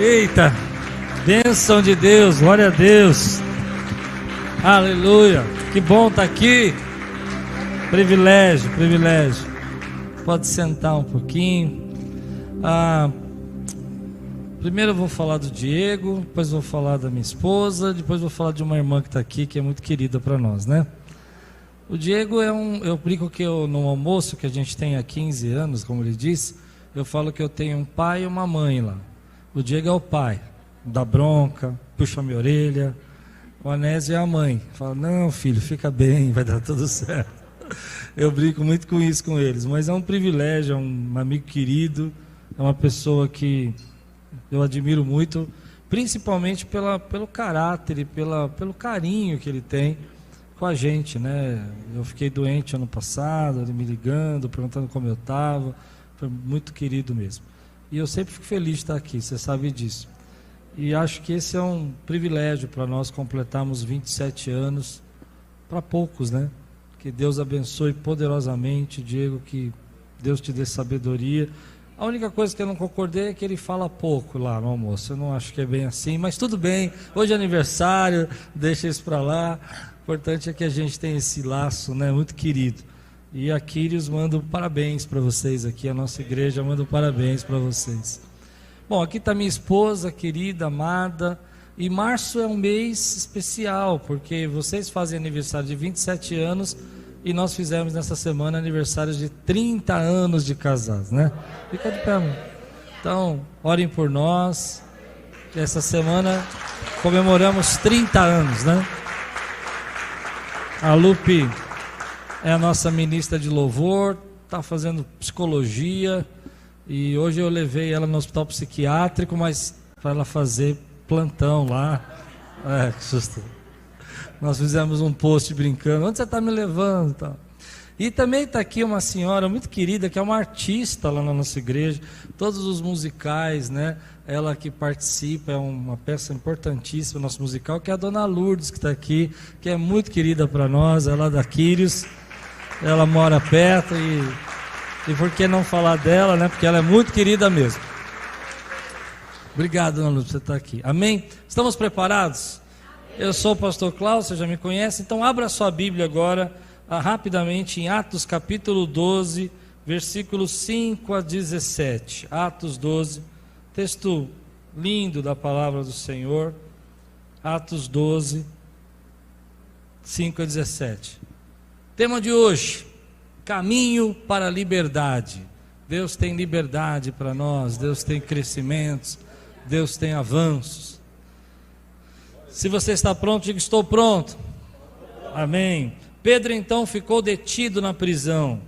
Eita, bênção de Deus, glória a Deus, aleluia, que bom estar aqui, privilégio, pode sentar um pouquinho. Primeiro eu vou falar do Diego, depois vou falar da minha esposa, depois vou falar de uma irmã que está aqui, que é muito querida para nós, né? O Diego eu brinco que no almoço que a gente tem há 15 anos, como ele disse, eu falo que eu tenho um pai e uma mãe lá. O Diego é o pai, dá bronca, puxa minha orelha. O Anésio é a mãe, fala, não filho, fica bem, vai dar tudo certo. Eu brinco muito com isso com eles, mas é um privilégio, é um amigo querido, é uma pessoa que eu admiro muito, principalmente pelo caráter e pelo carinho que ele tem com a gente, né? Eu fiquei doente ano passado, ele me ligando, perguntando como eu estava, foi muito querido mesmo. E eu sempre fico feliz de estar aqui, você sabe disso. E acho que esse é um privilégio para nós completarmos 27 anos, para poucos, né? Que Deus abençoe poderosamente, Diego, que Deus te dê sabedoria. A única coisa que eu não concordei é que ele fala pouco lá no almoço, eu não acho que é bem assim, mas tudo bem, hoje é aniversário, deixa isso para lá. O importante é que a gente tenha esse laço, né, muito querido. E a Quírios manda parabéns para vocês aqui, a nossa igreja manda parabéns para vocês. Bom, aqui está minha esposa, querida, amada, e março é um mês especial, porque vocês fazem aniversário de 27 anos e nós fizemos nessa semana aniversário de 30 anos de casados, né? Fica de pé, amor. Então, orem por nós, essa semana comemoramos 30 anos, né? A Lupe é a nossa ministra de louvor, está fazendo psicologia e hoje eu levei ela no hospital psiquiátrico, mas para ela fazer plantão lá. Que susto. Nós fizemos um post brincando, onde você está me levando? Tal. E também está aqui uma senhora muito querida, que é uma artista lá na nossa igreja, todos os musicais, né? Ela que participa, é uma peça importantíssima no nosso musical, que é a Dona Lourdes, que está aqui, que é muito querida para nós, ela é da Quírios. Ela mora perto e por que não falar dela, né? Porque ela é muito querida mesmo. Obrigado, Dona Lúcia, por você estar aqui. Amém? Estamos preparados? Eu sou o pastor Cláudio, você já me conhece, então abra sua Bíblia agora, rapidamente, em Atos capítulo 12, versículos 5 a 17. Atos 12, texto lindo da palavra do Senhor. Atos 12, 5 a 17. Tema de hoje, caminho para a liberdade. Deus tem liberdade para nós, Deus tem crescimentos, Deus tem avanços. Se você está pronto, diga, estou pronto. Amém. Pedro então ficou detido na prisão,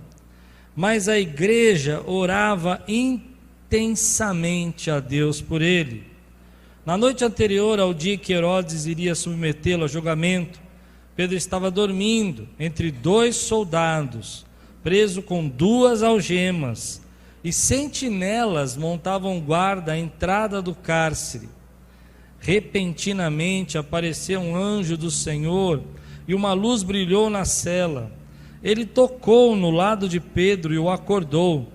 mas a igreja orava intensamente a Deus por ele. Na noite anterior ao dia que Herodes iria submetê-lo a julgamento, Pedro estava dormindo entre 2 soldados, preso com 2 algemas, e sentinelas montavam guarda à entrada do cárcere. Repentinamente apareceu um anjo do Senhor, e uma luz brilhou na cela. Ele tocou no lado de Pedro e o acordou.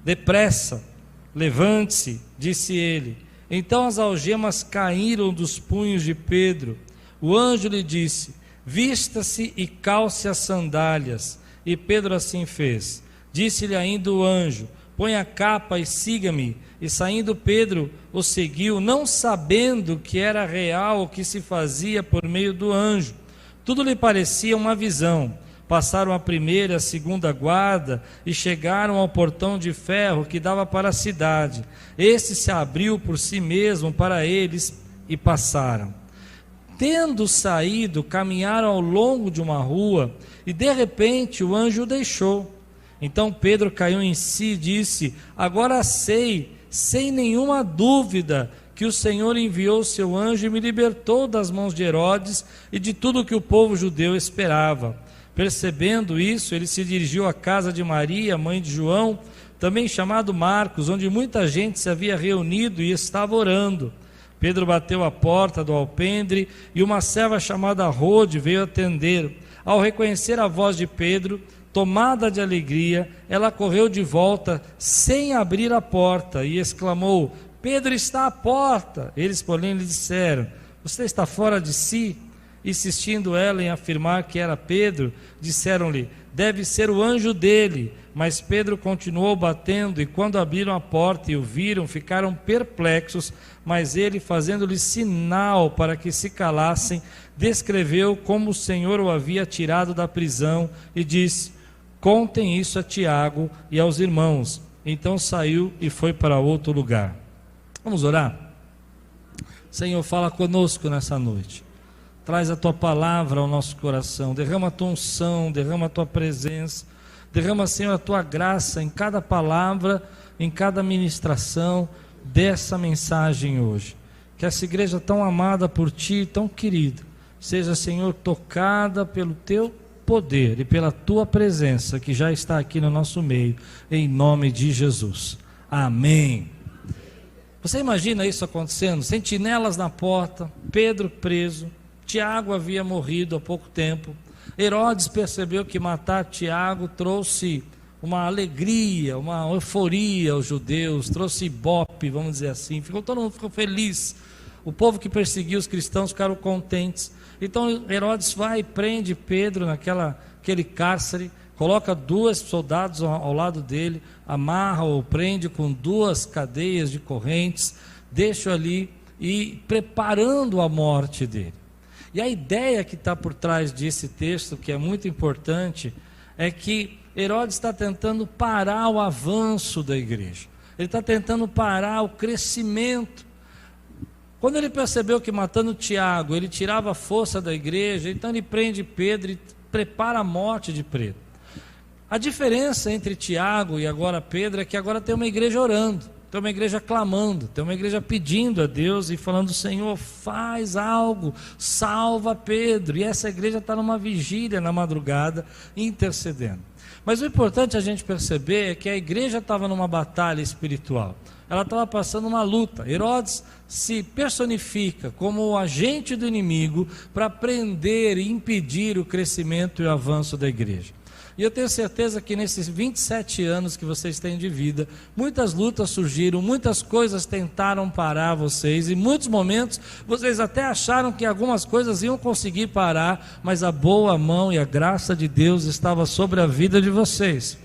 Depressa, levante-se, disse ele. Então as algemas caíram dos punhos de Pedro. O anjo lhe disse, vista-se e calce as sandálias. E Pedro assim fez. Disse-lhe ainda o anjo, põe a capa e siga-me. E saindo Pedro o seguiu, não sabendo que era real o que se fazia por meio do anjo. Tudo lhe parecia uma visão. Passaram a primeira e a segunda guarda e chegaram ao portão de ferro que dava para a cidade. Este se abriu por si mesmo para eles e passaram. Tendo saído, caminharam ao longo de uma rua e de repente o anjo o deixou. Então Pedro caiu em si e disse, agora sei, sem nenhuma dúvida, que o Senhor enviou seu anjo e me libertou das mãos de Herodes e de tudo que o povo judeu esperava. Percebendo isso, ele se dirigiu à casa de Maria, mãe de João, também chamado Marcos, onde muita gente se havia reunido e estava orando. Pedro bateu a porta do alpendre e uma serva chamada Rode veio atender. Ao reconhecer a voz de Pedro, tomada de alegria, ela correu de volta sem abrir a porta e exclamou, Pedro está à porta. Eles, porém, lhe disseram: você está fora de si? Insistindo ela em afirmar que era Pedro, disseram-lhe: deve ser o anjo dele. Mas Pedro continuou batendo, e quando abriram a porta e o viram, ficaram perplexos. Mas ele, fazendo-lhe sinal para que se calassem, descreveu como o Senhor o havia tirado da prisão e disse: contem isso a Tiago e aos irmãos. Então saiu e foi para outro lugar. Vamos orar? Senhor, fala conosco nessa noite. Traz a tua palavra ao nosso coração, derrama a tua unção, derrama a tua presença, derrama, Senhor, a tua graça em cada palavra, em cada ministração dessa mensagem hoje. Que essa igreja tão amada por ti, tão querida, seja, Senhor, tocada pelo teu poder e pela tua presença que já está aqui no nosso meio, em nome de Jesus. Amém. Você imagina isso acontecendo? Sentinelas na porta, Pedro preso, Tiago havia morrido há pouco tempo. Herodes percebeu que matar Tiago trouxe uma alegria, uma euforia aos judeus, trouxe ibope, vamos dizer assim. Todo mundo ficou feliz. O povo que perseguia os cristãos ficaram contentes. Então Herodes vai e prende Pedro naquele cárcere, coloca 2 soldados ao lado dele, amarra ou prende com 2 cadeias de correntes, deixa ali e preparando a morte dele. E a ideia que está por trás desse texto, que é muito importante, é que Herodes está tentando parar o avanço da igreja. Ele está tentando parar o crescimento. Quando ele percebeu que matando Tiago, ele tirava a força da igreja, então ele prende Pedro e prepara a morte de Pedro. A diferença entre Tiago e agora Pedro é que agora tem uma igreja orando, tem uma igreja clamando, tem uma igreja pedindo a Deus e falando: Senhor, faz algo, salva Pedro. E essa igreja está numa vigília na madrugada, intercedendo. Mas o importante a gente perceber é que a igreja estava numa batalha espiritual. Ela estava passando uma luta. Herodes se personifica como o agente do inimigo para prender e impedir o crescimento e o avanço da igreja. E eu tenho certeza que nesses 27 anos que vocês têm de vida, muitas lutas surgiram, muitas coisas tentaram parar vocês, e em muitos momentos vocês até acharam que algumas coisas iam conseguir parar, mas a boa mão e a graça de Deus estava sobre a vida de vocês.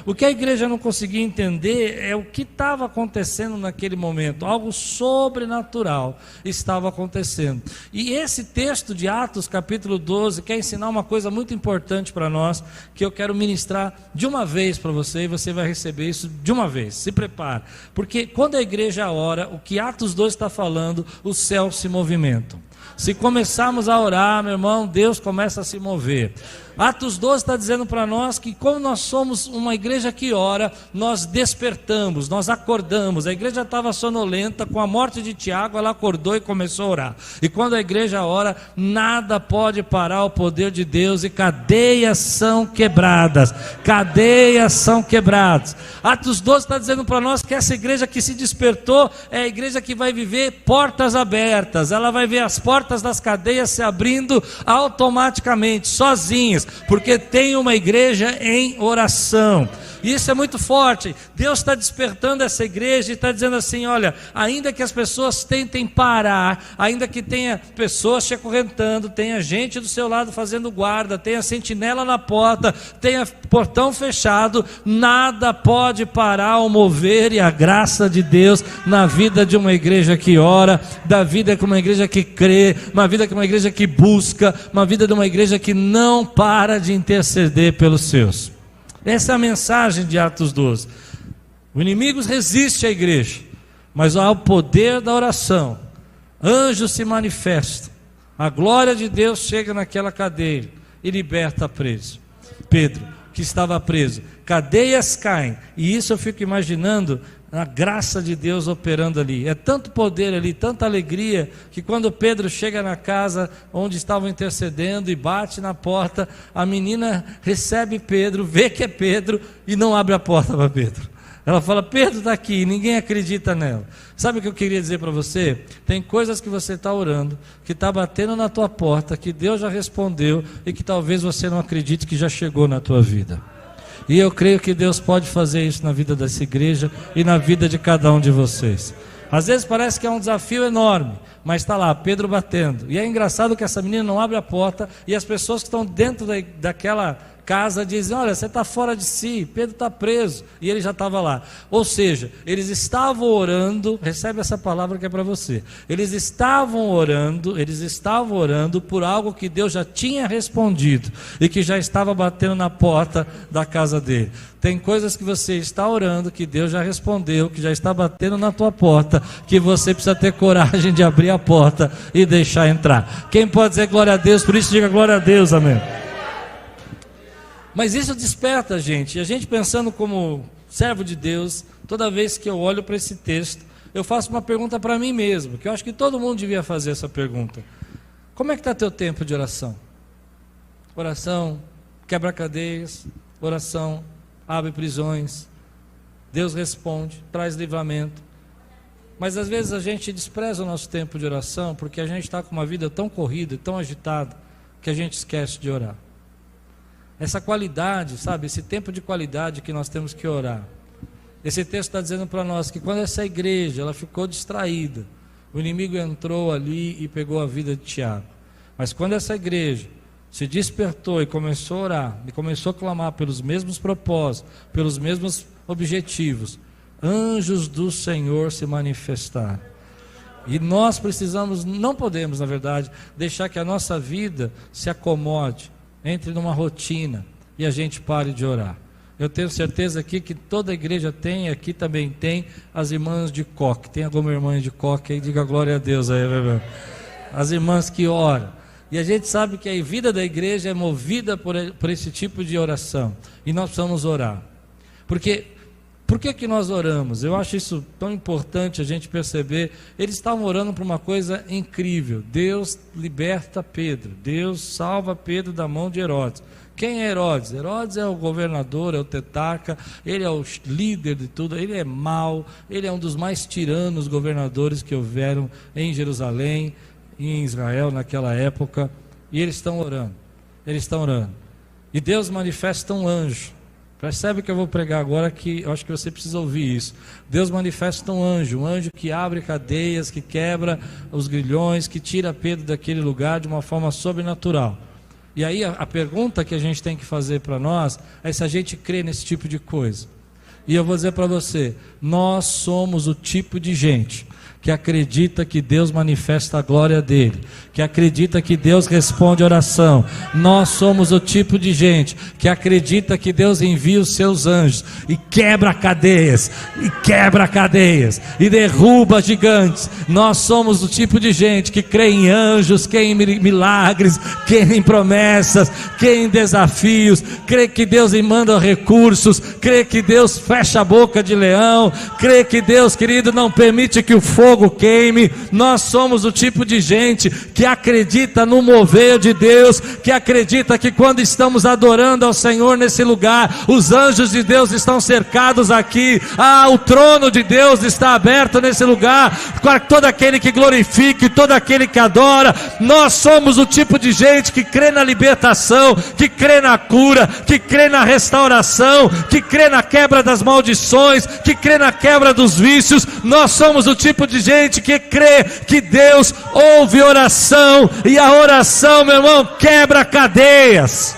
O que a igreja não conseguia entender é o que estava acontecendo naquele momento. Algo sobrenatural estava acontecendo. E esse texto de Atos capítulo 12 quer ensinar uma coisa muito importante para nós, que eu quero ministrar de uma vez para você, e você vai receber isso de uma vez. Se prepare, porque quando a igreja ora, o que Atos 12 está falando, os céus se movimentam. Se começarmos a orar, meu irmão, Deus começa a se mover. Atos 12 está dizendo para nós que, como nós somos uma igreja que ora, nós despertamos, nós acordamos. A igreja estava sonolenta, com a morte de Tiago, ela acordou e começou a orar. E quando a igreja ora, nada pode parar o poder de Deus, e cadeias são quebradas. Cadeias são quebradas. Atos 12 está dizendo para nós que essa igreja que se despertou é a igreja que vai viver portas abertas. Ela vai ver as portas das cadeias se abrindo automaticamente, sozinhas, porque tem uma igreja em oração. E isso é muito forte. Deus está despertando essa igreja e está dizendo assim: olha, ainda que as pessoas tentem parar, ainda que tenha pessoas te acorrentando, tenha gente do seu lado fazendo guarda, tenha sentinela na porta, tenha portão fechado, nada pode parar o mover e a graça de Deus na vida de uma igreja que ora, da vida de uma igreja que crê, uma vida de uma igreja que busca, uma vida de uma igreja que não para de interceder pelos seus. Essa é a mensagem de Atos 12. O inimigo resiste à igreja, mas ao poder da oração, anjos se manifestam, a glória de Deus chega naquela cadeia e liberta Pedro, que estava preso. Cadeias caem, e isso eu fico imaginando a graça de Deus operando ali. É tanto poder ali, tanta alegria, que quando Pedro chega na casa onde estavam intercedendo e bate na porta, a menina recebe Pedro, vê que é Pedro e não abre a porta para Pedro. Ela fala: Pedro está aqui, e ninguém acredita nela. Sabe o que eu queria dizer para você? Tem coisas que você está orando, que está batendo na tua porta, que Deus já respondeu e que talvez você não acredite que já chegou na tua vida. E eu creio que Deus pode fazer isso na vida dessa igreja e na vida de cada um de vocês. Às vezes parece que é um desafio enorme, mas está lá, Pedro batendo. E é engraçado que essa menina não abre a porta e as pessoas que estão dentro daquela casa dizem: olha, você está fora de si, Pedro está preso. E ele já estava lá. Ou seja, eles estavam orando, recebe essa palavra que é para você. Eles estavam orando por algo que Deus já tinha respondido e que já estava batendo na porta da casa dele. Tem coisas que você está orando, que Deus já respondeu, que já está batendo na tua porta, que você precisa ter coragem de abrir a porta e deixar entrar. Quem pode dizer glória a Deus? Por isso diga glória a Deus, amém. Mas isso desperta a gente, e a gente pensando como servo de Deus, toda vez que eu olho para esse texto, eu faço uma pergunta para mim mesmo, que eu acho que todo mundo devia fazer essa pergunta: como é que está teu tempo de oração? Oração quebra cadeias, oração abre prisões, Deus responde, traz livramento. Mas às vezes a gente despreza o nosso tempo de oração, porque a gente está com uma vida tão corrida, tão agitada, que a gente esquece de orar. Essa qualidade, sabe, esse tempo de qualidade que nós temos que orar. Esse texto está dizendo para nós que quando essa igreja ela ficou distraída, o inimigo entrou ali e pegou a vida de Tiago. Mas quando essa igreja se despertou e começou a orar, e começou a clamar pelos mesmos propósitos, pelos mesmos objetivos, anjos do Senhor se manifestaram. E nós precisamos, não podemos, na verdade, deixar que a nossa vida se acomode, entre numa rotina e a gente pare de orar. Eu tenho certeza aqui que toda a igreja tem, aqui também tem as irmãs de coque. Tem alguma irmã de coque aí? Diga glória a Deus aí, as irmãs que oram. E a gente sabe que a vida da igreja é movida por esse tipo de oração, e nós precisamos orar. Por que nós oramos? Eu acho isso tão importante a gente perceber. Eles estavam orando por uma coisa incrível. Deus liberta Pedro, Deus salva Pedro da mão de Herodes. Quem é Herodes? Herodes é o governador, é o tetrarca, ele é o líder de tudo, ele é mau, ele é um dos mais tiranos governadores que houveram em Jerusalém, em Israel naquela época. E eles estão orando, e Deus manifesta um anjo. Percebe o que eu vou pregar agora, que eu acho que você precisa ouvir isso. Deus manifesta um anjo que abre cadeias, que quebra os grilhões, que tira Pedro daquele lugar de uma forma sobrenatural. E aí a pergunta que a gente tem que fazer para nós é se a gente crê nesse tipo de coisa. E eu vou dizer para você, nós somos o tipo de gente que acredita que Deus manifesta a glória dele, que acredita que Deus responde oração. Nós somos o tipo de gente que acredita que Deus envia os seus anjos e quebra cadeias, e derruba gigantes. Nós somos o tipo de gente que crê em anjos, crê em milagres, crê em promessas, crê em desafios, crê que Deus manda recursos, crê que Deus fecha a boca de leão, crê que Deus, querido, não permite que o fogo queime. Nós somos o tipo de gente que acredita no mover de Deus, que acredita que quando estamos adorando ao Senhor nesse lugar, os anjos de Deus estão cercados aqui, o trono de Deus está aberto nesse lugar, para todo aquele que glorifique, todo aquele que adora. Nós somos o tipo de gente que crê na libertação, que crê na cura, que crê na restauração, que crê na quebra das maldições, que crê na quebra dos vícios. Nós somos o tipo de gente que crê que Deus ouve oração, e a oração, meu irmão, quebra cadeias.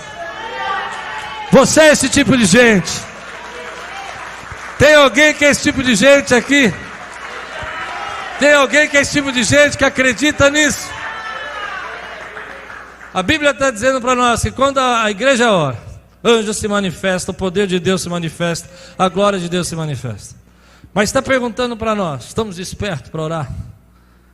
Você é esse tipo de gente? Tem alguém que é esse tipo de gente aqui? Tem alguém que é esse tipo de gente que acredita nisso? A Bíblia está dizendo para nós que quando a igreja ora, anjos se manifestam, o poder de Deus se manifesta, a glória de Deus se manifesta. Mas está perguntando para nós, estamos despertos para orar?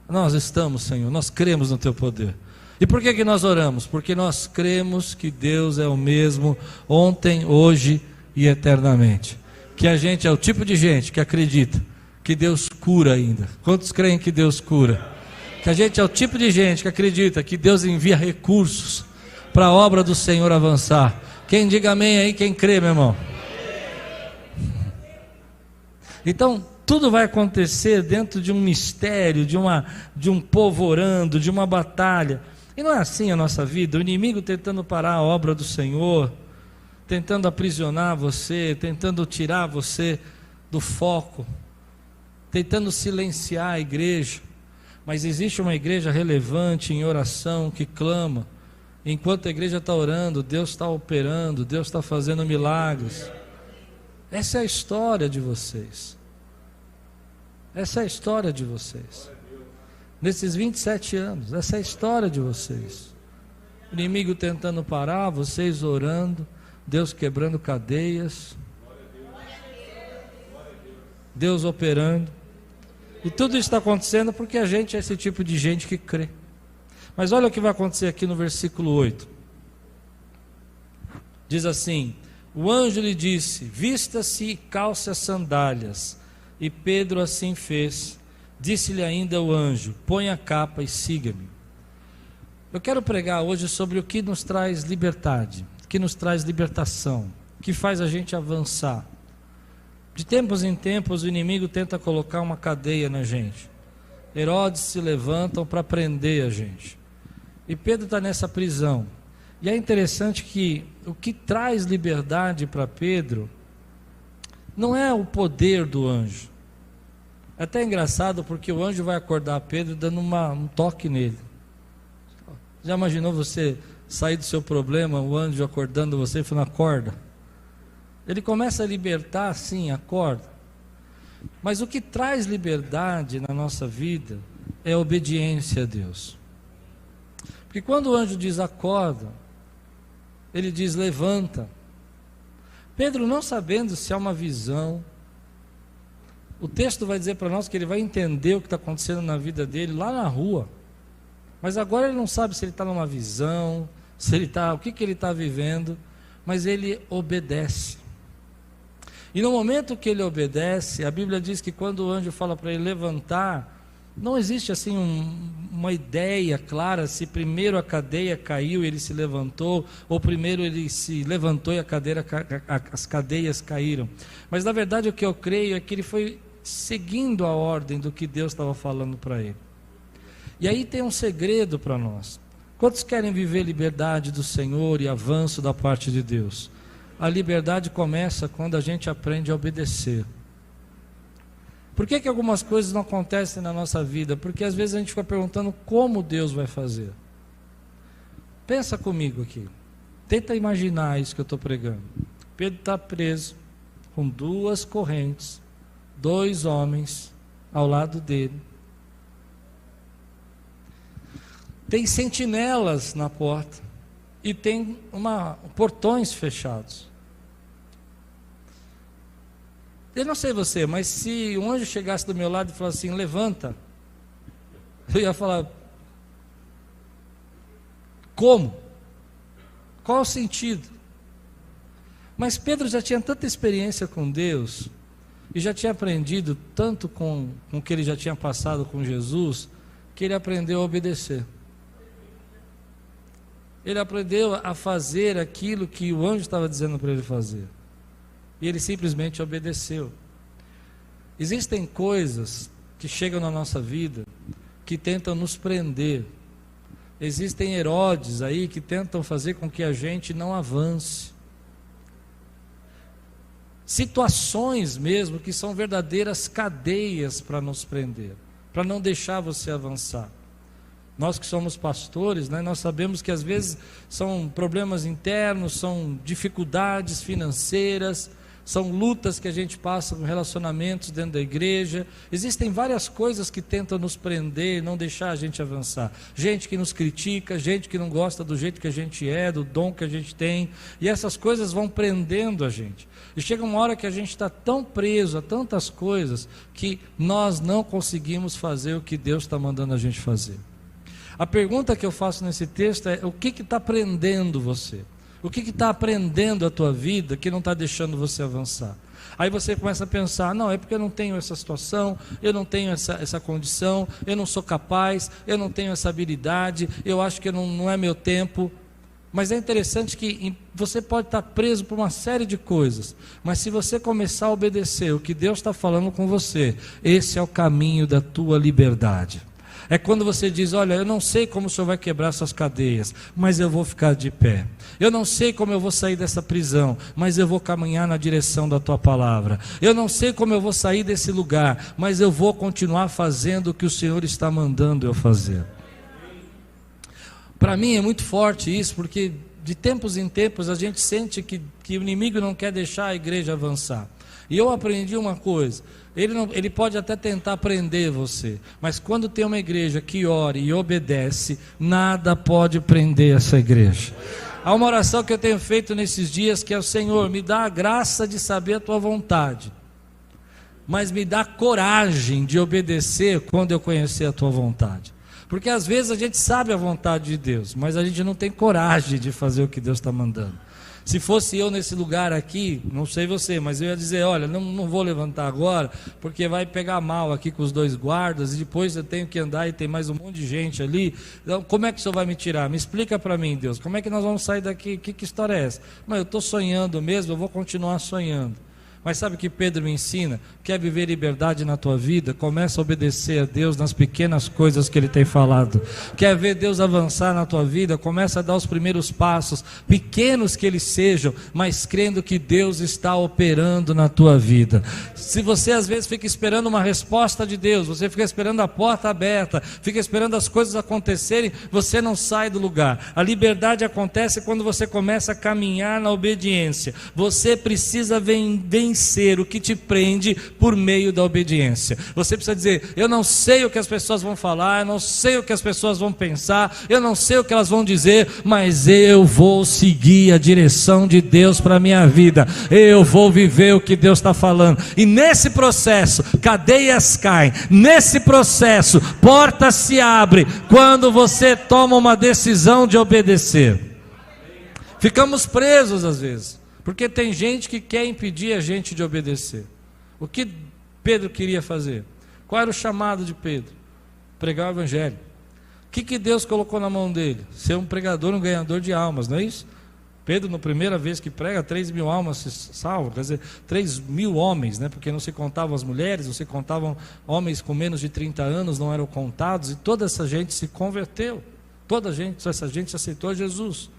Nós estamos, Senhor, nós cremos no Teu poder. E por que nós oramos? Porque nós cremos que Deus é o mesmo ontem, hoje e eternamente. Que a gente é o tipo de gente que acredita que Deus cura ainda. Quantos creem que Deus cura? Que a gente é o tipo de gente que acredita que Deus envia recursos para a obra do Senhor avançar. Quem diga amém aí, quem crê, meu irmão? Então, tudo vai acontecer dentro de um mistério, de um povo orando, de uma batalha. E não é assim a nossa vida. O inimigo tentando parar a obra do Senhor, tentando aprisionar você, tentando tirar você do foco. tentando silenciar a igreja, mas existe uma igreja relevante em oração que clama. Enquanto a igreja está orando, Deus está operando, Deus está fazendo milagres. Essa é a história de vocês. Essa é a história de vocês. Nesses 27 anos, essa é a história de vocês. O inimigo tentando parar, vocês orando, Deus quebrando cadeias, Deus operando. E tudo isso está acontecendo porque a gente é esse tipo de gente que crê. Mas olha o que vai acontecer aqui no versículo 8. Diz assim: o anjo lhe disse: vista-se e calce as sandálias. E Pedro assim fez. Disse-lhe ainda o anjo: põe a capa e siga-me. Eu quero pregar hoje sobre o que nos traz liberdade, o que nos traz libertação, o que faz a gente avançar. De tempos em tempos o inimigo tenta colocar uma cadeia na gente. Herodes se levantam para prender a gente. E Pedro está nessa prisão. E é interessante que o que traz liberdade para Pedro não é o poder do anjo. É até engraçado porque o anjo vai acordar Pedro dando um toque nele. Já imaginou você sair do seu problema, o anjo acordando você e falando: acorda? Ele começa a libertar, sim, acorda. Mas o que traz liberdade na nossa vida é a obediência a Deus. Porque quando o anjo diz acorda, ele diz levanta. Pedro, não sabendo se é uma visão, o texto vai dizer para nós que ele vai entender o que está acontecendo na vida dele lá na rua. Mas agora ele não sabe se ele está numa visão, se ele está, o que ele está vivendo, mas ele obedece. E no momento que ele obedece, a Bíblia diz que quando o anjo fala para ele levantar, não existe assim uma ideia clara se primeiro a cadeia caiu e ele se levantou, ou primeiro ele se levantou e as cadeias caíram. Mas na verdade o que eu creio é que ele foi seguindo a ordem do que Deus estava falando para ele. E aí tem um segredo para nós. Quantos querem viver liberdade do Senhor e avanço da parte de Deus? A liberdade começa quando a gente aprende a obedecer. Por que algumas coisas não acontecem na nossa vida? Porque às vezes a gente fica perguntando como Deus vai fazer. Pensa comigo aqui. Tenta imaginar isso que eu estou pregando. Pedro está preso com 2 correntes, 2 homens ao lado dele. Tem sentinelas na porta e tem portões fechados. Eu não sei você, mas se um anjo chegasse do meu lado e falasse assim, levanta, eu ia falar, como? Qual o sentido? Mas Pedro já tinha tanta experiência com Deus, e já tinha aprendido tanto com o que ele já tinha passado com Jesus, que ele aprendeu a obedecer. Ele aprendeu a fazer aquilo que o anjo estava dizendo para ele fazer. E ele simplesmente obedeceu. Existem coisas que chegam na nossa vida que tentam nos prender. Existem Herodes aí que tentam fazer com que a gente não avance. Situações mesmo que são verdadeiras cadeias para nos prender, para não deixar você avançar. Nós que somos pastores, nós sabemos que às vezes são problemas internos, são dificuldades financeiras, são lutas que a gente passa com relacionamentos dentro da igreja. Existem várias coisas que tentam nos prender e não deixar a gente avançar. Gente que nos critica, gente que não gosta do jeito que a gente é, do dom que a gente tem, e essas coisas vão prendendo a gente. E chega uma hora que a gente está tão preso a tantas coisas que nós não conseguimos fazer o que Deus está mandando a gente fazer. A pergunta que eu faço nesse texto é: o que está prendendo você? O que está aprendendo a tua vida que não está deixando você avançar? Aí você começa a pensar: não, é porque eu não tenho essa situação, eu não tenho essa condição, eu não sou capaz, eu não tenho essa habilidade, eu acho que não é meu tempo. Mas é interessante que você pode estar preso por uma série de coisas, mas se você começar a obedecer o que Deus está falando com você, esse é o caminho da tua liberdade. É quando você diz: olha, eu não sei como o Senhor vai quebrar essas cadeias, mas eu vou ficar de pé. Eu não sei como eu vou sair dessa prisão, mas eu vou caminhar na direção da tua palavra. Eu não sei como eu vou sair desse lugar, mas eu vou continuar fazendo o que o Senhor está mandando eu fazer. Para mim é muito forte isso, porque de tempos em tempos a gente sente que o inimigo não quer deixar a igreja avançar. E eu aprendi uma coisa: ele pode até tentar prender você, mas quando tem uma igreja que ora e obedece, nada pode prender essa igreja. Há uma oração que eu tenho feito nesses dias, que é: o Senhor, me dá a graça de saber a tua vontade, mas me dá coragem de obedecer quando eu conhecer a tua vontade. Porque às vezes a gente sabe a vontade de Deus, mas a gente não tem coragem de fazer o que Deus está mandando. Se fosse eu nesse lugar aqui, não sei você, mas eu ia dizer: olha, não vou levantar agora, porque vai pegar mal aqui com os dois guardas, e depois eu tenho que andar e tem mais um monte de gente ali. Então, como é que o Senhor vai me tirar? Me explica para mim, Deus, como é que nós vamos sair daqui? Que história é essa? Mas eu estou sonhando mesmo, eu vou continuar sonhando. Mas sabe o que Pedro me ensina? Quer viver liberdade na tua vida? Começa a obedecer a Deus nas pequenas coisas que Ele tem falado. Quer ver Deus avançar na tua vida? Começa a dar os primeiros passos, pequenos que eles sejam, mas crendo que Deus está operando na tua vida. Se você às vezes fica esperando uma resposta de Deus, você fica esperando a porta aberta, fica esperando as coisas acontecerem, você não sai do lugar. A liberdade acontece quando você começa a caminhar na obediência. Você precisa vencer o que te prende por meio da obediência. Você precisa dizer: eu não sei o que as pessoas vão falar, eu não sei o que as pessoas vão pensar, eu não sei o que elas vão dizer, mas eu vou seguir a direção de Deus para a minha vida. Eu vou viver o que Deus está falando. E nesse processo, cadeias caem. Nesse processo, portas se abrem. Quando você toma uma decisão de obedecer. Ficamos presos às vezes, porque tem gente que quer impedir a gente de obedecer. O que Pedro queria fazer? Qual era o chamado de Pedro? Pregar o evangelho. O que Deus colocou na mão dele? Ser um pregador, um ganhador de almas, não é isso? Pedro, na primeira vez que prega, 3.000 almas se salvam, quer dizer, 3.000 homens, né? Porque não se contavam as mulheres, não se contavam homens com menos de 30 anos, não eram contados, e toda essa gente se converteu. Toda essa gente aceitou Jesus.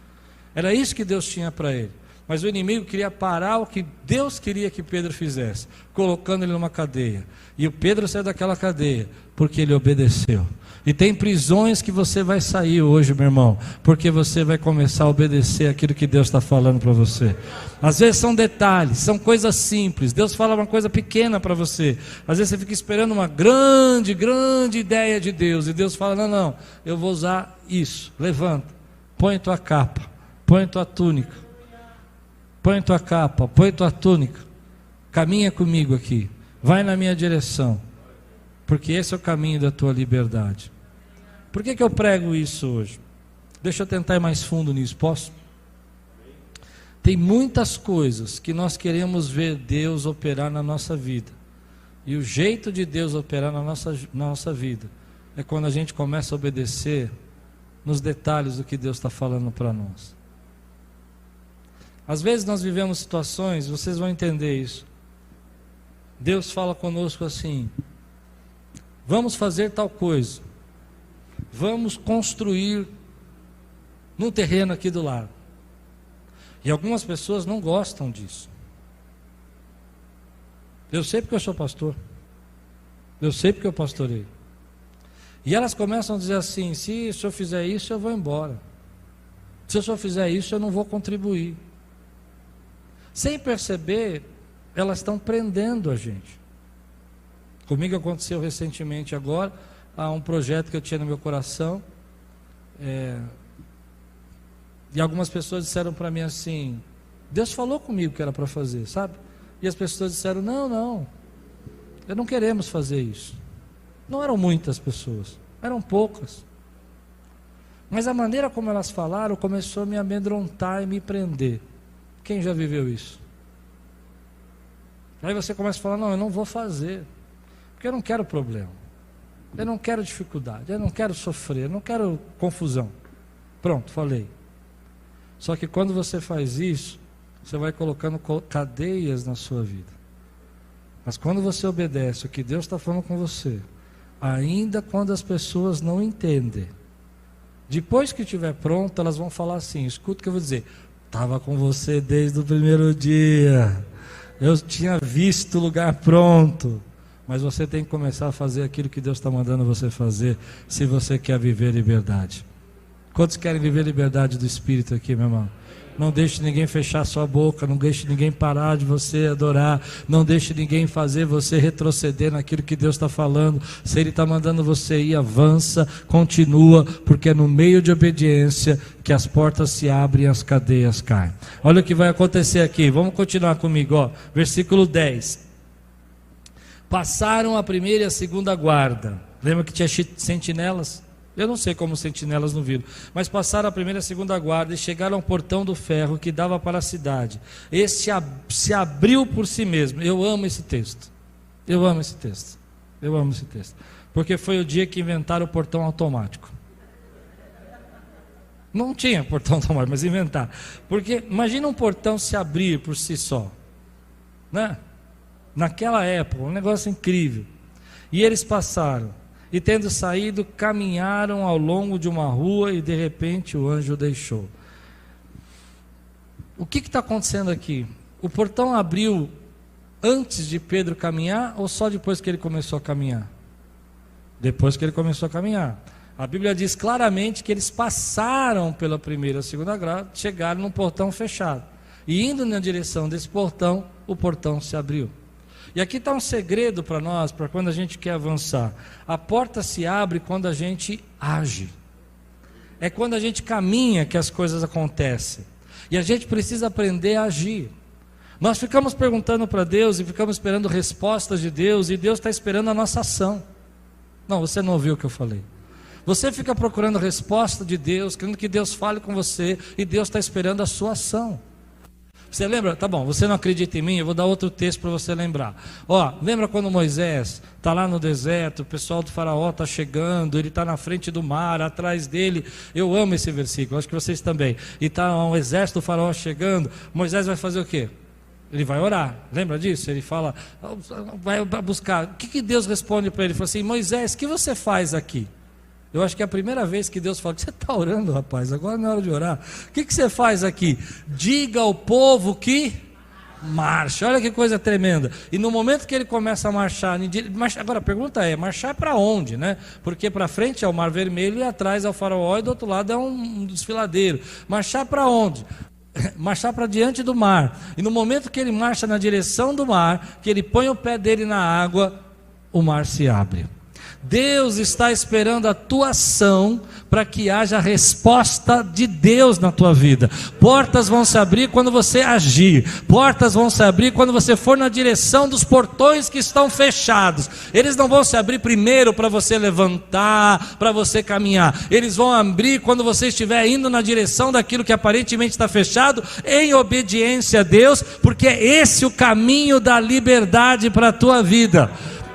Era isso que Deus tinha para ele. Mas o inimigo queria parar o que Deus queria que Pedro fizesse, colocando ele numa cadeia. E o Pedro saiu daquela cadeia porque ele obedeceu. E tem prisões que você vai sair hoje, meu irmão, porque você vai começar a obedecer aquilo que Deus está falando para você. Às vezes são detalhes, são coisas simples. Deus fala uma coisa pequena para você. Às vezes você fica esperando uma grande ideia de Deus, e Deus fala: não, eu vou usar isso. Levanta, põe tua capa, põe tua túnica, põe tua capa, põe tua túnica, caminha comigo aqui, vai na minha direção, porque esse é o caminho da tua liberdade. Por que eu prego isso hoje? Deixa eu tentar ir mais fundo nisso, posso? Tem muitas coisas que nós queremos ver Deus operar na nossa vida, e o jeito de Deus operar na nossa vida é quando a gente começa a obedecer nos detalhes do que Deus está falando para nós. Às vezes nós vivemos situações, vocês vão entender isso. Deus fala conosco assim: vamos fazer tal coisa, vamos construir num terreno aqui do lado. E algumas pessoas não gostam disso. Eu sei porque eu sou pastor, eu sei porque eu pastorei. E elas começam a dizer assim: se o senhor fizer isso, eu vou embora. Se o senhor fizer isso, eu não vou contribuir. Sem perceber, elas estão prendendo a gente. Comigo aconteceu recentemente agora, há um projeto que eu tinha no meu coração, e algumas pessoas disseram para mim assim: Deus falou comigo que era para fazer, sabe? E as pessoas disseram: não, eu não queremos fazer isso. Não eram muitas pessoas, eram poucas. Mas a maneira como elas falaram começou a me amedrontar e me prender. Quem já viveu isso? Aí você começa a falar: não, eu não vou fazer, porque eu não quero problema, eu não quero dificuldade, eu não quero sofrer, eu não quero confusão. Pronto, falei. Só que quando você faz isso, você vai colocando cadeias na sua vida. Mas quando você obedece o que Deus está falando com você, ainda quando as pessoas não entendem. Depois que estiver pronto, elas vão falar assim, escuta o que eu vou dizer, estava com você desde o primeiro dia, eu tinha visto o lugar pronto, mas você tem que começar a fazer aquilo que Deus está mandando você fazer, se você quer viver liberdade. Quantos querem viver liberdade do Espírito aqui, meu irmão? Não deixe ninguém fechar sua boca, não deixe ninguém parar de você adorar, não deixe ninguém fazer você retroceder naquilo que Deus está falando. Se Ele está mandando você ir, avança, continua, porque é no meio de obediência que as portas se abrem e as cadeias caem. Olha o que vai acontecer aqui, vamos continuar comigo, ó. Versículo 10. Passaram a primeira e a segunda guarda. Lembra que tinha sentinelas? Eu não sei como os sentinelas não viram, mas passaram a primeira e a segunda guarda e chegaram ao portão do ferro que dava para a cidade. Esse se abriu por si mesmo. Eu amo esse texto. Eu amo esse texto. Eu amo esse texto. Porque foi o dia que inventaram o portão automático. Não tinha portão automático, mas inventaram. Porque imagina um portão se abrir por si só, né? Naquela época, um negócio incrível. E eles passaram. E tendo saído, caminharam ao longo de uma rua e de repente o anjo deixou. O que está acontecendo aqui? O portão abriu antes de Pedro caminhar ou só depois que ele começou a caminhar? Depois que ele começou a caminhar. A Bíblia diz claramente que eles passaram pela primeira e segunda grade, chegaram num portão fechado. E indo na direção desse portão, o portão se abriu. E aqui está um segredo para nós, para quando a gente quer avançar. A porta se abre quando a gente age. É quando a gente caminha que as coisas acontecem. E a gente precisa aprender a agir. Nós ficamos perguntando para Deus e ficamos esperando respostas de Deus, e Deus está esperando a nossa ação. Não, você não ouviu o que eu falei. Você fica procurando resposta de Deus, querendo que Deus fale com você, e Deus está esperando a sua ação. Você lembra? Tá bom, você não acredita em mim, eu vou dar outro texto para você lembrar. Ó, lembra quando Moisés está lá no deserto, o pessoal do faraó está chegando, ele está na frente do mar, atrás dele, eu amo esse versículo, acho que vocês também, e está um exército do faraó chegando, Moisés vai fazer o quê? Ele vai orar, lembra disso? Ele fala, vai buscar, o que Deus responde para ele? Ele fala assim, Moisés, o que você faz aqui? Eu acho que é a primeira vez que Deus fala, que você está orando, rapaz, agora não é hora de orar. O que você faz aqui? Diga ao povo que marcha. Olha que coisa tremenda. E no momento que ele começa a marchar, agora a pergunta é, marchar para onde, né? Porque para frente é o Mar Vermelho e atrás é o faraó e do outro lado é um desfiladeiro. Marchar para onde? Marchar para diante do mar. E no momento que ele marcha na direção do mar, que ele põe o pé dele na água, o mar se abre. Deus está esperando a tua ação para que haja resposta de Deus na tua vida. Portas vão se abrir quando você agir. Portas vão se abrir quando você for na direção dos portões que estão fechados. Eles não vão se abrir primeiro para você levantar, para você caminhar. Eles vão abrir quando você estiver indo na direção daquilo que aparentemente está fechado, em obediência a Deus, porque é esse o caminho da liberdade para a tua vida.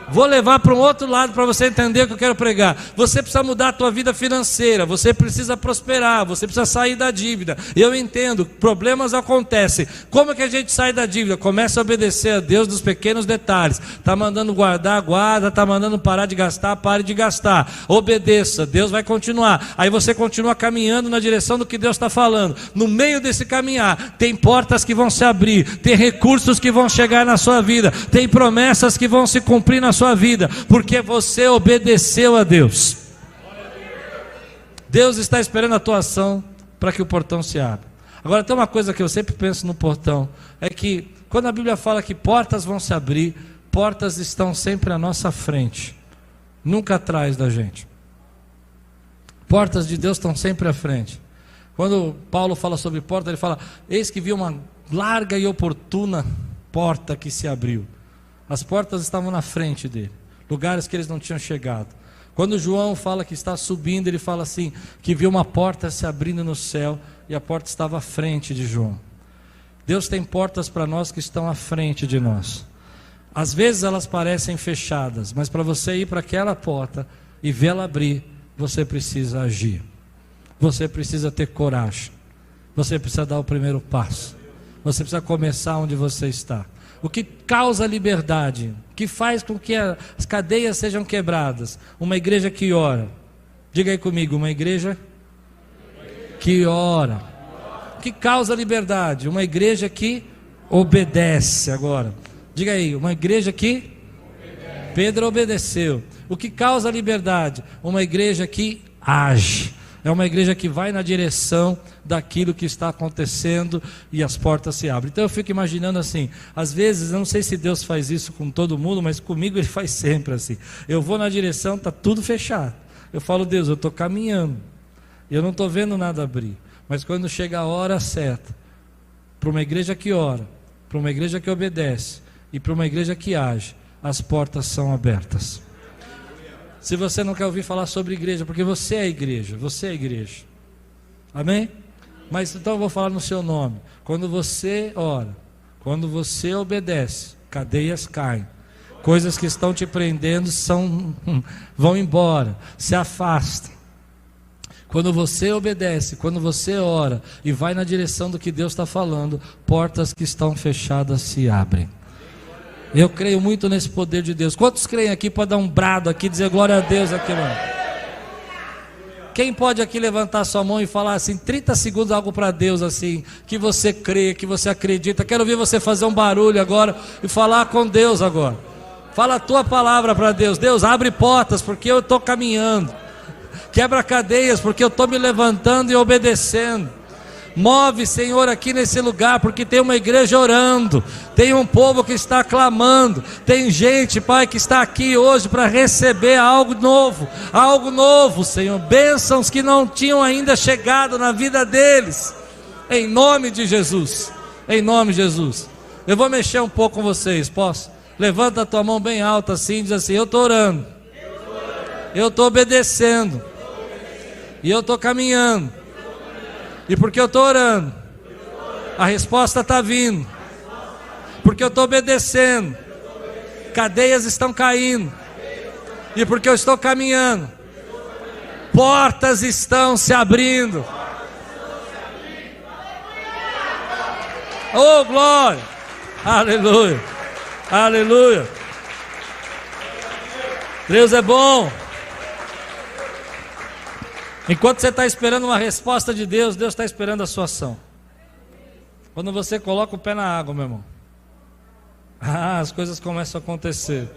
Vou levar para um outro lado para você entender o que eu quero pregar. Você precisa mudar a tua vida financeira, você precisa prosperar, você precisa sair da dívida. Eu entendo, problemas acontecem. Como é que a gente sai da dívida? Começa a obedecer a Deus nos pequenos detalhes. Está mandando guardar, guarda. Está mandando parar de gastar, pare de gastar. Obedeça, Deus vai continuar. Aí você continua caminhando na direção do que Deus está falando. No meio desse caminhar, tem portas que vão se abrir, tem recursos que vão chegar na sua vida, tem promessas que vão se cumprir na sua vida, porque você obedeceu a Deus. Deus está esperando a tua ação para que o portão se abra. Agora tem uma coisa que eu sempre penso no portão, é que quando a Bíblia fala que portas vão se abrir, portas estão sempre à nossa frente, nunca atrás da gente. Portas de Deus estão sempre à frente. Quando Paulo fala sobre porta, ele fala, eis que vi uma larga e oportuna porta que se abriu. As portas estavam na frente dele, lugares que eles não tinham chegado. Quando João fala que está subindo, ele fala assim, que viu uma porta se abrindo no céu, e a porta estava à frente de João. Deus tem portas para nós que estão à frente de nós. Às vezes elas parecem fechadas, mas para você ir para aquela porta e vê-la abrir, você precisa agir. Você precisa ter coragem. Você precisa dar o primeiro passo. Você precisa começar onde você está. O que causa liberdade, que faz com que as cadeias sejam quebradas. Uma igreja que ora. Diga aí comigo, uma igreja que ora. O que causa liberdade? Uma igreja que obedece agora. Diga aí, uma igreja que Pedro obedeceu. O que causa liberdade? Uma igreja que age. É uma igreja que vai na direção daquilo que está acontecendo e as portas se abrem. Então eu fico imaginando assim, às vezes, eu não sei se Deus faz isso com todo mundo, mas comigo Ele faz sempre assim. Eu vou na direção, está tudo fechado. Eu falo, Deus, eu estou caminhando, eu não estou vendo nada abrir. Mas quando chega a hora certa, para uma igreja que ora, para uma igreja que obedece e para uma igreja que age, as portas são abertas. Se você não quer ouvir falar sobre igreja, porque você é igreja, você é igreja. Amém? Mas então eu vou falar no seu nome. Quando você ora, quando você obedece, cadeias caem. Coisas que estão te prendendo vão embora, se afastam. Quando você obedece, quando você ora e vai na direção do que Deus está falando, portas que estão fechadas se abrem. Eu creio muito nesse poder de Deus. Quantos creem aqui? Pode dar um brado aqui, dizer glória a Deus aqui, mano. Quem pode aqui levantar sua mão e falar assim, 30 segundos algo para Deus assim, que você crê, que você acredita? Quero ouvir você fazer um barulho agora e falar com Deus agora. Fala a tua palavra para Deus. Deus, abre portas porque eu estou caminhando. Quebra cadeias porque eu estou me levantando e obedecendo. Move, Senhor, aqui nesse lugar, porque tem uma igreja orando, tem um povo que está clamando, tem gente, Pai, que está aqui hoje para receber algo novo, Senhor, bênçãos que não tinham ainda chegado na vida deles, em nome de Jesus, em nome de Jesus. Eu vou mexer um pouco com vocês, posso? Levanta a tua mão bem alta assim, diz assim, eu estou orando, eu estou obedecendo, e eu estou caminhando. E porque eu estou orando, a resposta está vindo. Porque eu estou obedecendo, cadeias estão caindo. E porque eu estou caminhando, portas estão se abrindo. Oh, glória! Aleluia! Aleluia! Deus é bom. Enquanto você está esperando uma resposta de Deus, Deus está esperando a sua ação. Quando você coloca o pé na água, meu irmão, as coisas começam a acontecer.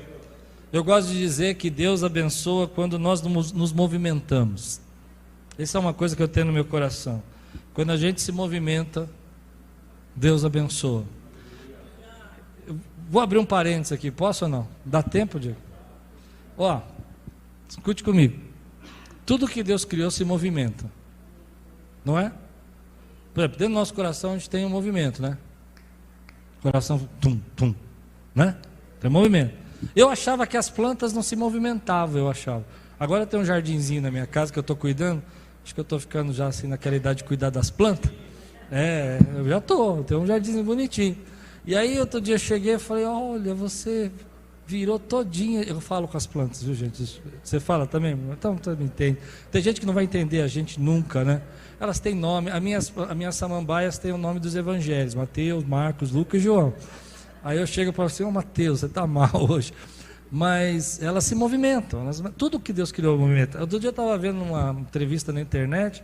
Eu gosto de dizer que Deus abençoa quando nós nos movimentamos. Essa é uma coisa que eu tenho no meu coração. Quando a gente se movimenta, Deus abençoa. Eu vou abrir um parênteses aqui, posso ou não? Dá tempo, Diego? Ó, escute comigo. Tudo que Deus criou se movimenta, não é? Por exemplo, dentro do nosso coração a gente tem um movimento, né? Coração, tum, tum, né? Tem movimento. Eu achava que as plantas não se movimentavam, eu achava. Agora tem um jardinzinho na minha casa que eu estou cuidando. Acho que eu estou ficando já assim naquela idade de cuidar das plantas. Eu já estou, tem um jardinzinho bonitinho. E aí outro dia eu cheguei e falei, olha, você virou todinha. Eu falo com as plantas, viu, gente? Você fala também? Então também entende. Tem gente que não vai entender a gente nunca, né? Elas têm nome. As minhas samambaias têm o nome dos evangelhos: Mateus, Marcos, Lucas e João. Aí eu chego e falo assim, Mateus, você está mal hoje. Mas elas se movimentam. Tudo que Deus criou movimenta. Outro dia eu estava vendo uma entrevista na internet,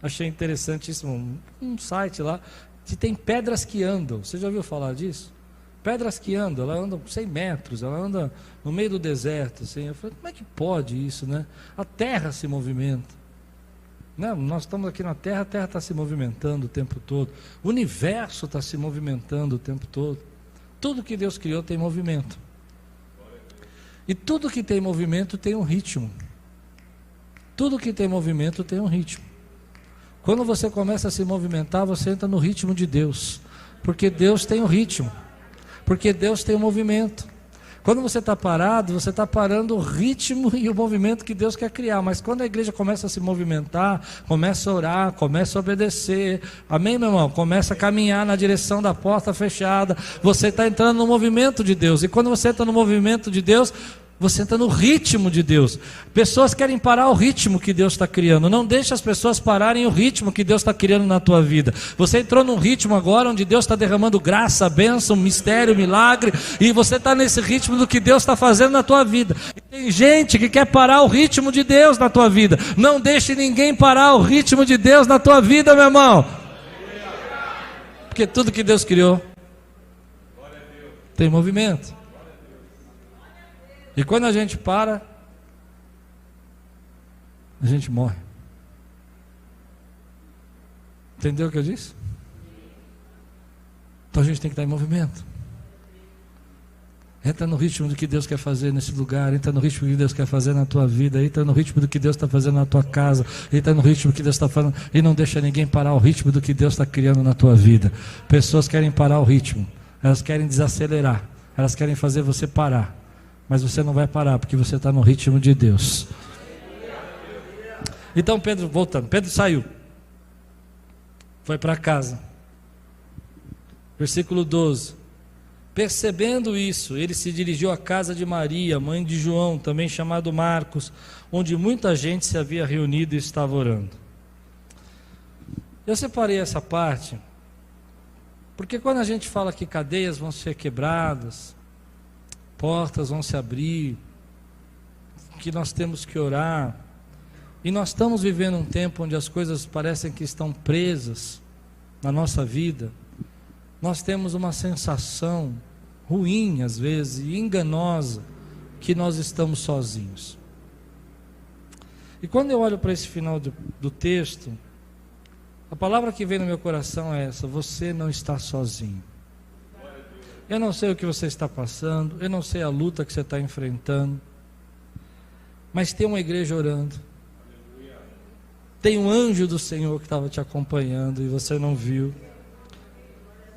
achei interessantíssimo, um site lá, que tem pedras que andam. Você já ouviu falar disso? Pedras que andam, ela anda 100 metros, ela anda no meio do deserto, assim. Eu falei, como é que pode isso, né? A terra se movimenta, né? Nós estamos aqui na terra, a terra está se movimentando o tempo todo, o universo está se movimentando o tempo todo. Tudo que Deus criou tem movimento, e tudo que tem movimento tem um ritmo. Tudo que tem movimento tem um ritmo. Quando você começa a se movimentar, você entra no ritmo de Deus, porque Deus tem um ritmo. Porque Deus tem um movimento. Quando você está parado, você está parando o ritmo e o movimento que Deus quer criar. Mas quando a igreja começa a se movimentar, começa a orar, começa a obedecer, amém, meu irmão? Começa a caminhar na direção da porta fechada, você está entrando no movimento de Deus. E quando você entra no movimento de Deus, Você entra no ritmo de Deus. Pessoas querem parar o ritmo que Deus está criando. Não deixe as pessoas pararem o ritmo que Deus está criando na tua vida. Você entrou num ritmo agora onde Deus está derramando graça, bênção, mistério, milagre. E você está nesse ritmo do que Deus está fazendo na tua vida. E tem gente que quer parar o ritmo de Deus na tua vida. Não deixe ninguém parar o ritmo de Deus na tua vida, meu irmão. Porque tudo que Deus criou tem movimento. E quando a gente para, a gente morre. Entendeu o que eu disse? Então a gente tem que estar em movimento. Entra no ritmo do que Deus quer fazer nesse lugar. Entra no ritmo do que Deus quer fazer na tua vida. Entra no ritmo do que Deus está fazendo na tua casa. Entra no ritmo do que Deus está fazendo. E não deixa ninguém parar o ritmo do que Deus está criando na tua vida. Pessoas querem parar o ritmo. Elas querem desacelerar. Elas querem fazer você parar. Mas você não vai parar, porque você está no ritmo de Deus. Então Pedro, voltando, Pedro saiu, foi para casa. Versículo 12. Percebendo isso, ele se dirigiu à casa de Maria, mãe de João, também chamado Marcos, onde muita gente se havia reunido e estava orando. Eu separei essa parte, porque quando a gente fala que cadeias vão ser quebradas, portas vão se abrir, que nós temos que orar, e nós estamos vivendo um tempo onde as coisas parecem que estão presas na nossa vida. Nós temos uma sensação ruim às vezes e enganosa que nós estamos sozinhos. E quando eu olho para esse final do texto, a palavra que vem no meu coração é essa: você não está sozinho. Eu não sei o que você está passando, eu não sei a luta que você está enfrentando, mas tem uma igreja orando, tem um anjo do Senhor que estava te acompanhando e você não viu.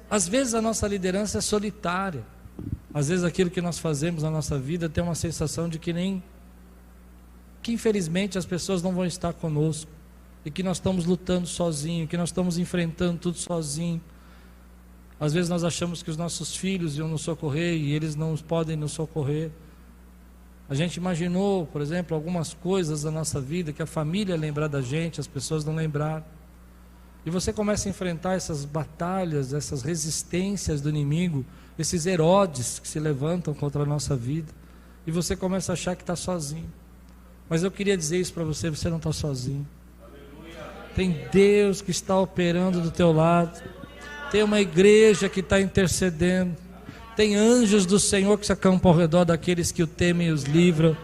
Às vezes a nossa liderança é solitária, às vezes aquilo que nós fazemos na nossa vida tem uma sensação de que infelizmente as pessoas não vão estar conosco, e que nós estamos lutando sozinhos, que nós estamos enfrentando tudo sozinhos. Às vezes nós achamos que os nossos filhos iam nos socorrer e eles não podem nos socorrer. A gente imaginou, por exemplo, algumas coisas da nossa vida que a família ia lembrar da gente, as pessoas não lembraram. E você começa a enfrentar essas batalhas, essas resistências do inimigo, esses Herodes que se levantam contra a nossa vida, e você começa a achar que está sozinho. Mas eu queria dizer isso para você: você não está sozinho. Tem Deus que está operando do teu lado. Tem uma igreja que está intercedendo. Tem anjos do Senhor que se acampam ao redor daqueles que o temem e os livram.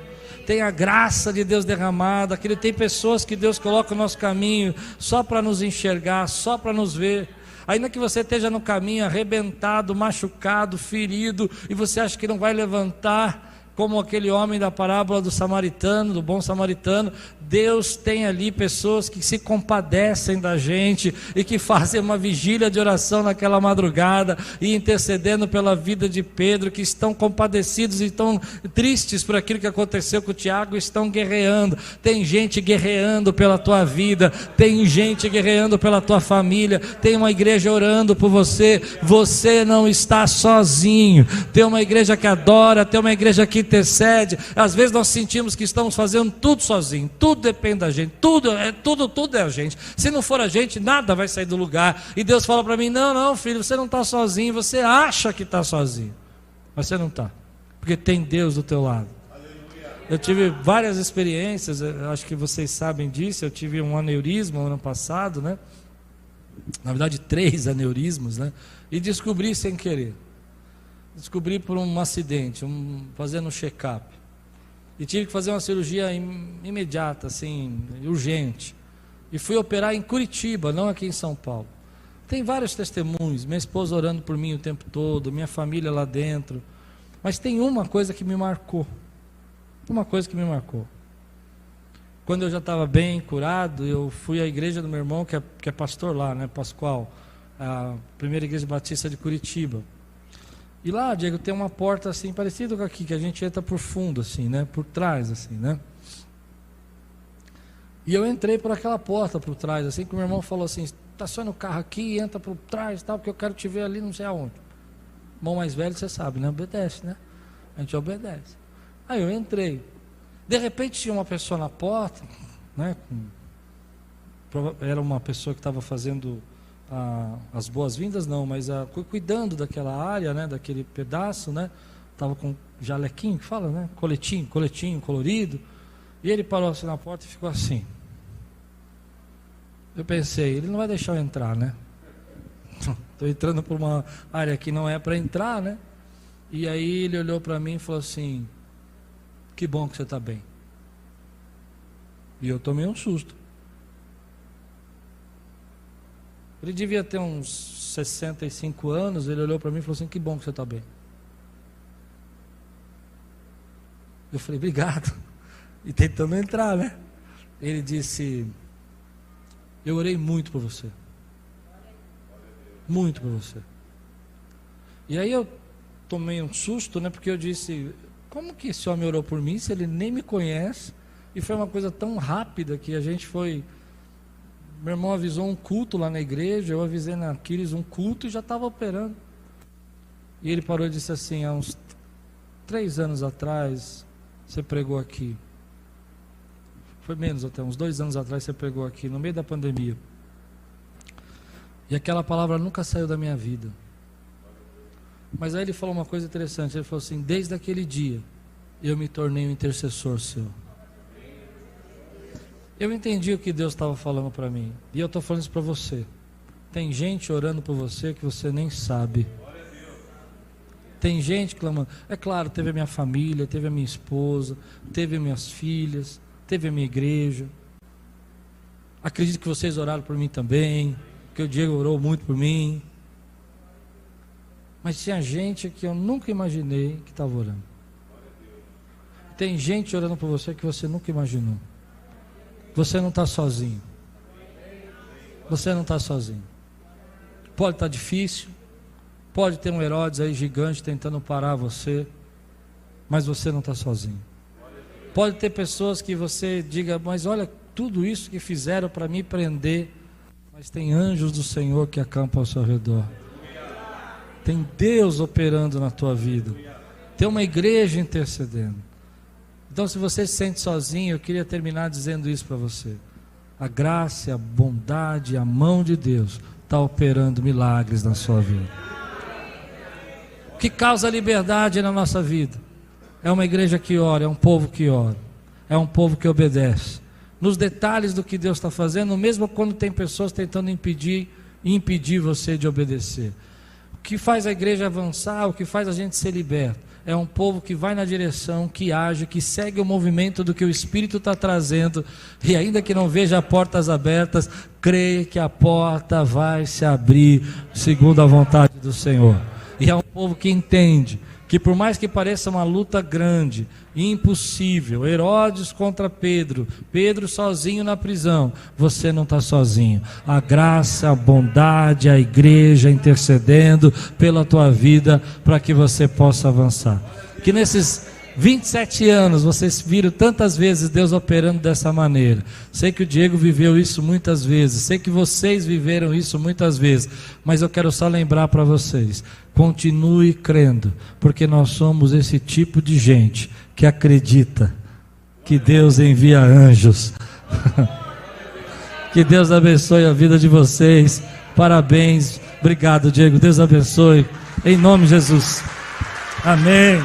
Tem a graça de Deus derramada. Tem pessoas que Deus coloca no nosso caminho só para nos enxergar, só para nos ver. Ainda que você esteja no caminho arrebentado, machucado, ferido, e você acha que não vai levantar, como aquele homem da parábola do samaritano, do bom samaritano, Deus tem ali pessoas que se compadecem da gente e que fazem uma vigília de oração naquela madrugada e intercedendo pela vida de Pedro, que estão compadecidos e estão tristes por aquilo que aconteceu com o Tiago, estão guerreando. Tem gente guerreando pela tua vida, tem gente guerreando pela tua família, tem uma igreja orando por você. Você não está sozinho. Tem uma igreja que adora, tem uma igreja que intercede. Às vezes nós sentimos que estamos fazendo tudo sozinho, tudo depende da gente, tudo é a gente. Se não for a gente, nada vai sair do lugar. E Deus fala para mim: não filho, você não está sozinho. Você acha que está sozinho, mas você não está, porque tem Deus do teu lado. Eu tive várias experiências, acho que vocês sabem disso. Eu tive um aneurisma ano passado, né? Na verdade 3 aneurismos, né? E descobri sem querer. Descobri por um acidente, fazendo um check-up. E tive que fazer uma cirurgia imediata, assim, urgente. E fui operar em Curitiba, não aqui em São Paulo. Tem vários testemunhos, minha esposa orando por mim o tempo todo, minha família lá dentro. Mas tem uma coisa que me marcou. Uma coisa que me marcou. Quando eu já estava bem curado, eu fui à igreja do meu irmão, que é pastor lá, né, Pascoal, a primeira igreja batista de Curitiba. E lá, Diego, tem uma porta assim, parecida com aqui, que a gente entra por fundo, assim, né? Por trás, assim, né? E eu entrei por aquela porta por trás, assim, que o meu irmão falou assim: estaciona o carro aqui, entra por trás, tal, porque eu quero te ver ali, não sei aonde. Irmão mais velho, você sabe, né? Obedece, né? A gente obedece. Aí eu entrei. De repente tinha uma pessoa na porta, né? Era uma pessoa que estava fazendo as boas-vindas, não, mas cuidando daquela área, né? Daquele pedaço, né? Estava com jalequinho, que fala, né? Coletinho colorido. E ele parou assim na porta e ficou assim. Eu pensei, ele não vai deixar eu entrar, né? Estou entrando por uma área que não é para entrar, né? E aí ele olhou para mim e falou assim: que bom que você está bem. E eu tomei um susto. Ele devia ter uns 65 anos. Ele olhou para mim e falou assim: que bom que você está bem. Eu falei: obrigado. E tentando entrar, né? Ele disse: eu orei muito por você. Muito por você. E aí eu tomei um susto, né? Porque eu disse: como que esse homem orou por mim se ele nem me conhece? E foi uma coisa tão rápida que a gente foi... Meu irmão avisou um culto lá na igreja, eu avisei na Aquiles um culto e já estava operando. E ele parou e disse assim: há uns 3 anos atrás você pregou aqui. Foi menos até, uns 2 anos atrás você pregou aqui, no meio da pandemia. E aquela palavra nunca saiu da minha vida. Mas aí ele falou uma coisa interessante. Ele falou assim: desde aquele dia eu me tornei um intercessor seu. Eu entendi o que Deus estava falando para mim. E eu estou falando isso para você. Tem gente orando por você que você nem sabe. Tem gente clamando. É claro, teve a minha família, teve a minha esposa, teve as minhas filhas, teve a minha igreja. Acredito que vocês oraram por mim também, que o Diego orou muito por mim. Mas tinha gente que eu nunca imaginei que estava orando. Tem gente orando por você que você nunca imaginou. Você não está sozinho. Você não está sozinho. Pode estar difícil, pode ter um Herodes aí gigante tentando parar você, mas você não está sozinho. Pode ter pessoas que você diga: mas olha tudo isso que fizeram para me prender, mas tem anjos do Senhor que acampam ao seu redor. Tem Deus operando na tua vida. Tem uma igreja intercedendo. Então, se você se sente sozinho, eu queria terminar dizendo isso para você: a graça, a bondade, a mão de Deus está operando milagres na sua vida. O que causa liberdade na nossa vida é uma igreja que ora, é um povo que ora, é um povo que obedece nos detalhes do que Deus está fazendo, mesmo quando tem pessoas tentando impedir você de obedecer. O que faz a igreja avançar, o que faz a gente ser liberto, é um povo que vai na direção, que age, que segue o movimento do que o Espírito está trazendo, e ainda que não veja portas abertas, crê que a porta vai se abrir segundo a vontade do Senhor. E é um povo que entende que, por mais que pareça uma luta grande, impossível, Herodes contra Pedro, Pedro sozinho na prisão, você não está sozinho. A graça, a bondade, a igreja intercedendo pela tua vida para que você possa avançar. Que nesses 27 anos vocês viram tantas vezes Deus operando dessa maneira. Sei que o Diego viveu isso muitas vezes, sei que vocês viveram isso muitas vezes, mas eu quero só lembrar para vocês: continue crendo, porque nós somos esse tipo de gente que acredita que Deus envia anjos. Que Deus abençoe a vida de vocês. Parabéns, obrigado, Diego. Deus abençoe, em nome de Jesus. Amém.